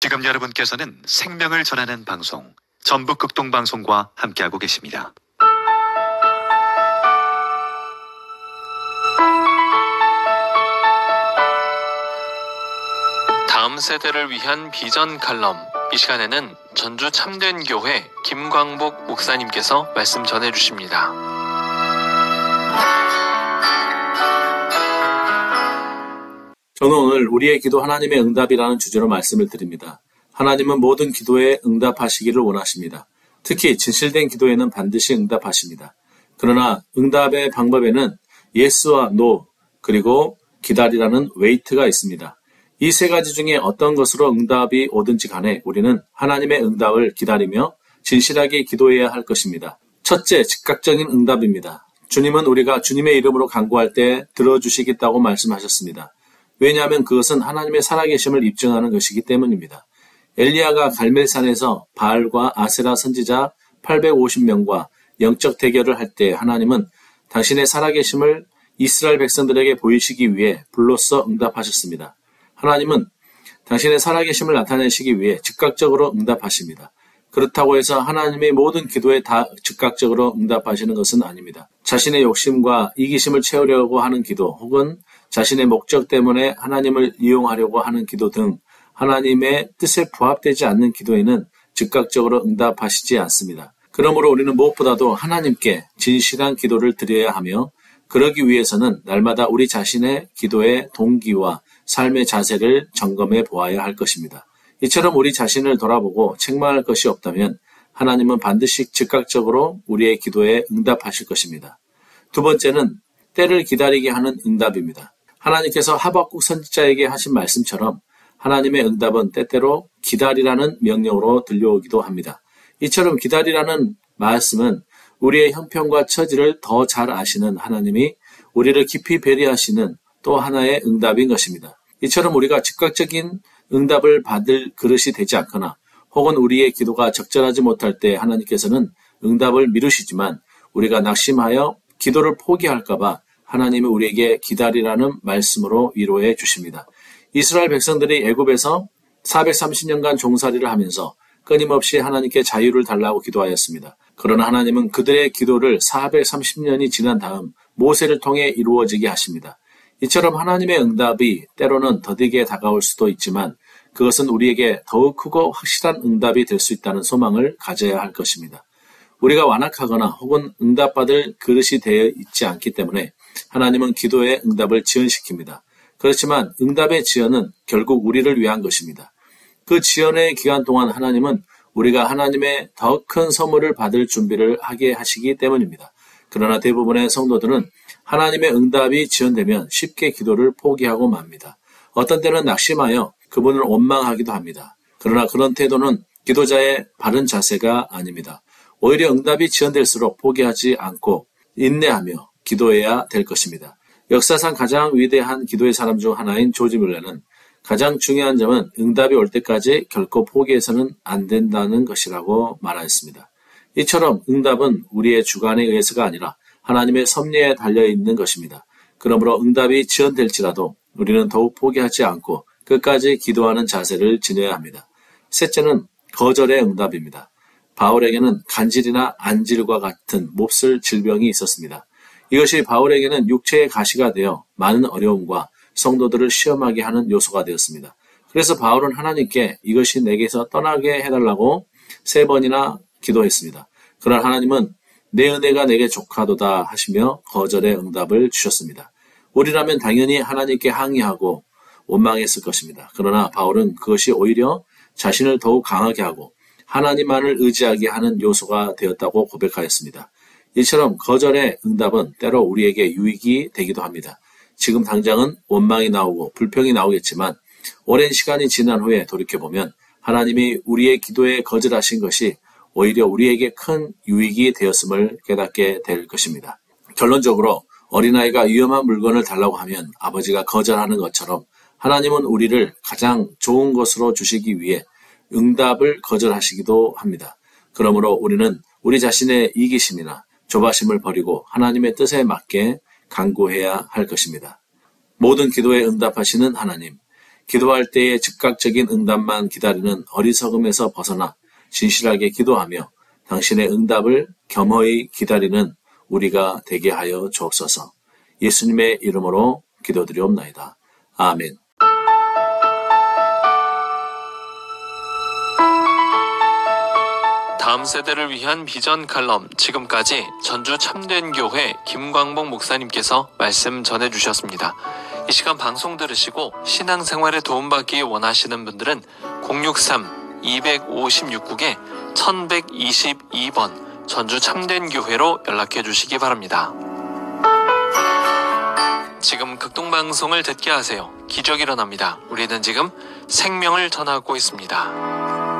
지금 여러분께서는 생명을 전하는 방송, 전북극동방송과 함께하고 계십니다. 다음 세대를 위한 비전 칼럼. 이 시간에는 전주 참된교회 김광복 목사님께서 말씀 전해주십니다. 저는 오늘 우리의 기도 하나님의 응답이라는 주제로 말씀을 드립니다. 하나님은 모든 기도에 응답하시기를 원하십니다. 특히 진실된 기도에는 반드시 응답하십니다. 그러나 응답의 방법에는 예스와 노, 그리고 기다리라는 웨이트가 있습니다. 이 세 가지 중에 어떤 것으로 응답이 오든지 간에 우리는 하나님의 응답을 기다리며 진실하게 기도해야 할 것입니다. 첫째, 즉각적인 응답입니다. 주님은 우리가 주님의 이름으로 간구할 때 들어주시겠다고 말씀하셨습니다. 왜냐하면 그것은 하나님의 살아계심을 입증하는 것이기 때문입니다. 엘리야가 갈멜산에서 바알과 아세라 선지자 850명과 영적 대결을 할 때 하나님은 당신의 살아계심을 이스라엘 백성들에게 보이시기 위해 불로써 응답하셨습니다. 하나님은 당신의 살아계심을 나타내시기 위해 즉각적으로 응답하십니다. 그렇다고 해서 하나님의 모든 기도에 다 즉각적으로 응답하시는 것은 아닙니다. 자신의 욕심과 이기심을 채우려고 하는 기도 혹은 자신의 목적 때문에 하나님을 이용하려고 하는 기도 등 하나님의 뜻에 부합되지 않는 기도에는 즉각적으로 응답하시지 않습니다. 그러므로 우리는 무엇보다도 하나님께 진실한 기도를 드려야 하며 그러기 위해서는 날마다 우리 자신의 기도의 동기와 삶의 자세를 점검해 보아야 할 것입니다. 이처럼 우리 자신을 돌아보고 책망할 것이 없다면 하나님은 반드시 즉각적으로 우리의 기도에 응답하실 것입니다. 두 번째는 때를 기다리게 하는 응답입니다. 하나님께서 하박국 선지자에게 하신 말씀처럼 하나님의 응답은 때때로 기다리라는 명령으로 들려오기도 합니다. 이처럼 기다리라는 말씀은 우리의 형편과 처지를 더 잘 아시는 하나님이 우리를 깊이 배려하시는 또 하나의 응답인 것입니다. 이처럼 우리가 즉각적인 응답을 받을 그릇이 되지 않거나 혹은 우리의 기도가 적절하지 못할 때 하나님께서는 응답을 미루시지만 우리가 낙심하여 기도를 포기할까봐 하나님이 우리에게 기다리라는 말씀으로 위로해 주십니다. 이스라엘 백성들이 애굽에서 430년간 종살이를 하면서 끊임없이 하나님께 자유를 달라고 기도하였습니다. 그러나 하나님은 그들의 기도를 430년이 지난 다음 모세를 통해 이루어지게 하십니다. 이처럼 하나님의 응답이 때로는 더디게 다가올 수도 있지만 그것은 우리에게 더욱 크고 확실한 응답이 될 수 있다는 소망을 가져야 할 것입니다. 우리가 완악하거나 혹은 응답받을 그릇이 되어 있지 않기 때문에 하나님은 기도의 응답을 지연시킵니다. 그렇지만 응답의 지연은 결국 우리를 위한 것입니다. 그 지연의 기간 동안 하나님은 우리가 하나님의 더 큰 선물을 받을 준비를 하게 하시기 때문입니다. 그러나 대부분의 성도들은 하나님의 응답이 지연되면 쉽게 기도를 포기하고 맙니다. 어떤 때는 낙심하여 그분을 원망하기도 합니다. 그러나 그런 태도는 기도자의 바른 자세가 아닙니다. 오히려 응답이 지연될수록 포기하지 않고 인내하며 기도해야 될 것입니다. 역사상 가장 위대한 기도의 사람 중 하나인 조지 뮬러는 가장 중요한 점은 응답이 올 때까지 결코 포기해서는 안 된다는 것이라고 말하였습니다. 이처럼 응답은 우리의 주관에 의해서가 아니라 하나님의 섭리에 달려있는 것입니다. 그러므로 응답이 지연될지라도 우리는 더욱 포기하지 않고 끝까지 기도하는 자세를 지녀야 합니다. 셋째는 거절의 응답입니다. 바울에게는 간질이나 안질과 같은 몹쓸 질병이 있었습니다. 이것이 바울에게는 육체의 가시가 되어 많은 어려움과 성도들을 시험하게 하는 요소가 되었습니다. 그래서 바울은 하나님께 이것이 내게서 떠나게 해달라고 3번이나 기도했습니다. 그러나 하나님은 내 은혜가 내게 족하도다 하시며 거절의 응답을 주셨습니다. 우리라면 당연히 하나님께 항의하고 원망했을 것입니다. 그러나 바울은 그것이 오히려 자신을 더욱 강하게 하고 하나님만을 의지하게 하는 요소가 되었다고 고백하였습니다. 이처럼 거절의 응답은 때로 우리에게 유익이 되기도 합니다. 지금 당장은 원망이 나오고 불평이 나오겠지만 오랜 시간이 지난 후에 돌이켜보면 하나님이 우리의 기도에 거절하신 것이 오히려 우리에게 큰 유익이 되었음을 깨닫게 될 것입니다. 결론적으로 어린아이가 위험한 물건을 달라고 하면 아버지가 거절하는 것처럼 하나님은 우리를 가장 좋은 것으로 주시기 위해 응답을 거절하시기도 합니다. 그러므로 우리는 우리 자신의 이기심이나 조바심을 버리고 하나님의 뜻에 맞게 간구해야 할 것입니다. 모든 기도에 응답하시는 하나님, 기도할 때의 즉각적인 응답만 기다리는 어리석음에서 벗어나 진실하게 기도하며 당신의 응답을 겸허히 기다리는 우리가 되게 하여 주옵소서. 예수님의 이름으로 기도드리옵나이다. 아멘. 다음 세대를 위한 비전 칼럼, 지금까지 전주 참된교회 김광복 목사님께서 말씀 전해주셨습니다. 이 시간 방송 들으시고 신앙생활에 도움받기 원하시는 분들은 063-256국에 1122번 전주 참된교회로 연락해 주시기 바랍니다. 지금 극동방송을 듣게 하세요. 기적이 일어납니다. 우리는 지금 생명을 전하고 있습니다.